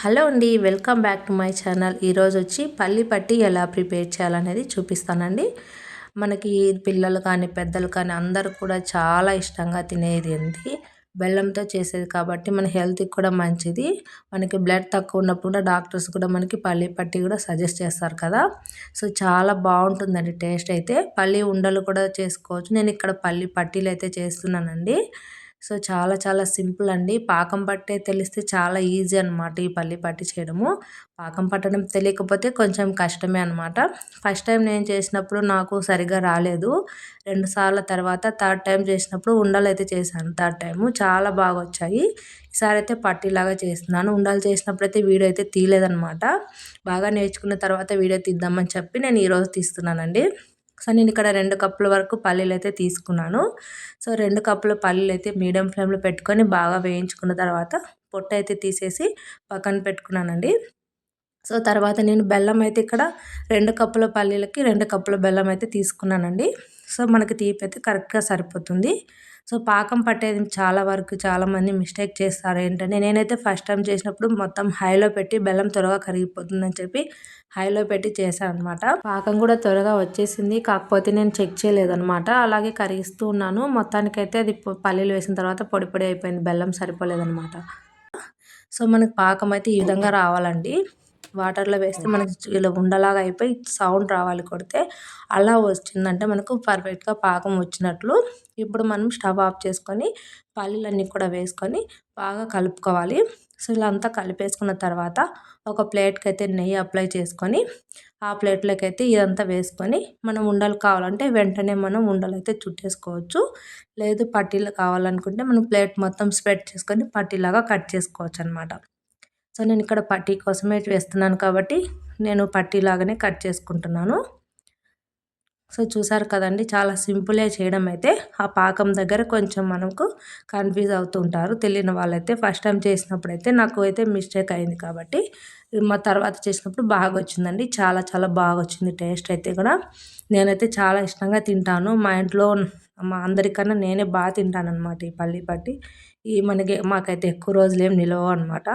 Hello అండి, welcome back to my channel. ఈరోజు వచ్చి పల్లి పట్టి ఎలా ప్రిపేర్ చేయాలనేది చూపిస్తానండి. మనకి పిల్లలు కానీ పెద్దలు కానీ అందరూ కూడా చాలా ఇష్టంగా తినేది అండి. బెల్లంతో చేసేది కాబట్టి మన హెల్త్కి కూడా మంచిది. మనకి బ్లడ్ తక్కువ ఉన్నప్పుడు కూడా డాక్టర్స్ కూడా మనకి పల్లి పట్టి కూడా సజెస్ట్ చేస్తారు కదా. సో చాలా బాగుంటుందండి టేస్ట్ అయితే. పల్లి ఉండలు కూడా చేసుకోవచ్చు. నేను ఇక్కడ పల్లి పట్టీలు అయితే చేస్తున్నానండి. సో చాలా చాలా సింపుల్ అండి. పాకం పట్టే తెలిస్తే చాలా ఈజీ అనమాట ఈ పల్లి పట్టి చేయడము. పాకం పట్టడం తెలియకపోతే కొంచెం కష్టమే అనమాట. ఫస్ట్ టైం నేను చేసినప్పుడు నాకు సరిగ్గా రాలేదు. 2 సార్ల తర్వాత థర్డ్ టైం చేసినప్పుడు ఉండలు అయితే చేశాను. థర్డ్ టైము చాలా బాగా వచ్చాయి. ఈసారి అయితే పట్టీలాగా చేస్తున్నాను. ఉండలు చేసినప్పుడైతే వీడియో అయితే తీయలేదనమాట. బాగా నేర్చుకున్న తర్వాత వీడియో తీద్దామని చెప్పి నేను ఈరోజు తీస్తున్నానండి. సో నేను ఇక్కడ 2 కప్పుల వరకు పల్లీలు అయితే తీసుకున్నాను. సో 2 కప్పుల పల్లీలు అయితే మీడియం ఫ్లేమ్లో పెట్టుకొని బాగా వేయించుకున్న తర్వాత పొట్టు అయితే తీసేసి పక్కన పెట్టుకున్నానండి. సో తర్వాత నేను బెల్లం అయితే ఇక్కడ 2 కప్పుల పల్లీలకి 2 కప్పుల బెల్లం అయితే తీసుకున్నానండి. సో మనకి తీపి అయితే కరెక్ట్గా సరిపోతుంది. సో పాకం పట్టేది చాలా వరకు చాలామంది మిస్టేక్ చేస్తారు. ఏంటంటే నేనైతే ఫస్ట్ టైం చేసినప్పుడు మొత్తం హైలో పెట్టి బెల్లం త్వరగా కరిగిపోతుందని చెప్పి హైలో పెట్టి చేశాను అనమాట. పాకం కూడా త్వరగా వచ్చేసింది. కాకపోతే నేను చెక్ చేయలేదన్నమాట. అలాగే కరిగిస్తూ ఉన్నాను. మొత్తానికైతే అది పల్లీలు వేసిన తర్వాత పొడి పొడి అయిపోయింది. బెల్లం సరిపోలేదన్నమాట. సో మనకి పాకం అయితే ఈ విధంగా రావాలండి. వాటర్లో వేస్తే మనకి ఇలా ఉండలాగా అయిపోయి సౌండ్ రావాలి కొడితే. అలా వచ్చిందంటే మనకు పర్ఫెక్ట్గా పాకం వచ్చినట్లు. ఇప్పుడు మనం స్టవ్ ఆఫ్ చేసుకొని పల్లీలన్నీ కూడా వేసుకొని బాగా కలుపుకోవాలి. సో ఇలా అంతా కలిపేసుకున్న తర్వాత ఒక ప్లేట్కి అయితే నెయ్యి అప్లై చేసుకొని ఆ ప్లేట్లోకి అయితే ఇదంతా వేసుకొని మనం ఉండలు కావాలంటే వెంటనే మనం ఉండలు అయితే చుట్టేసుకోవచ్చు. లేదు పట్టీలు కావాలనుకుంటే మనం ప్లేట్ మొత్తం స్ప్రెడ్ చేసుకొని పట్టీలాగా కట్ చేసుకోవచ్చు అనమాట. సో నేను ఇక్కడ పట్టీ కోసమే వేస్తున్నాను కాబట్టి నేను పట్టీలాగానే కట్ చేసుకుంటున్నాను. సో చూసారు కదండి, చాలా సింపులే చేయడం అయితే. ఆ పాకం దగ్గర కొంచెం మనకు కన్ఫ్యూజ్ అవుతూ ఉంటారు తెలియని వాళ్ళైతే. ఫస్ట్ టైం చేసినప్పుడైతే నాకు అయితే మిస్టేక్ అయింది కాబట్టి మా తర్వాత చేసినప్పుడు బాగా వచ్చిందండి. చాలా చాలా బాగా వచ్చింది టేస్ట్ అయితే కూడా. నేనైతే చాలా ఇష్టంగా తింటాను. మా ఇంట్లో మా అందరికన్నా నేనే బాగా తింటాను అనమాట ఈ పల్లి పట్టి. మాకైతే ఎక్కువ రోజులు ఏం నిలవవు అనమాట.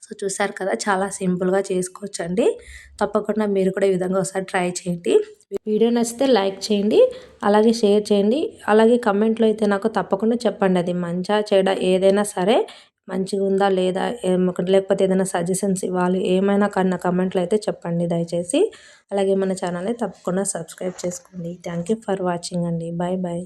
సో చూసారు కదా, చాలా సింపుల్గా చేసుకోవచ్చండి. తప్పకుండా మీరు కూడా ఈ విధంగా ఒకసారి ట్రై చేయండి. వీడియో నచ్చితే లైక్ చేయండి, అలాగే షేర్ చేయండి, అలాగే కమెంట్లో అయితే నాకు తప్పకుండా చెప్పండి. అది మంచా చెడా ఏదైనా సరే, మంచిగా ఉందా లేదా, లేకపోతే ఏదైనా సజెషన్స్ ఇవ్వాలి ఏమైనా కన్నా కమెంట్లో అయితే చెప్పండి దయచేసి. అలాగే మన ఛానల్ని తప్పకుండా సబ్స్క్రైబ్ చేసుకోండి. థ్యాంక్ యూ ఫర్ వాచింగ్ అండి. Bye bye.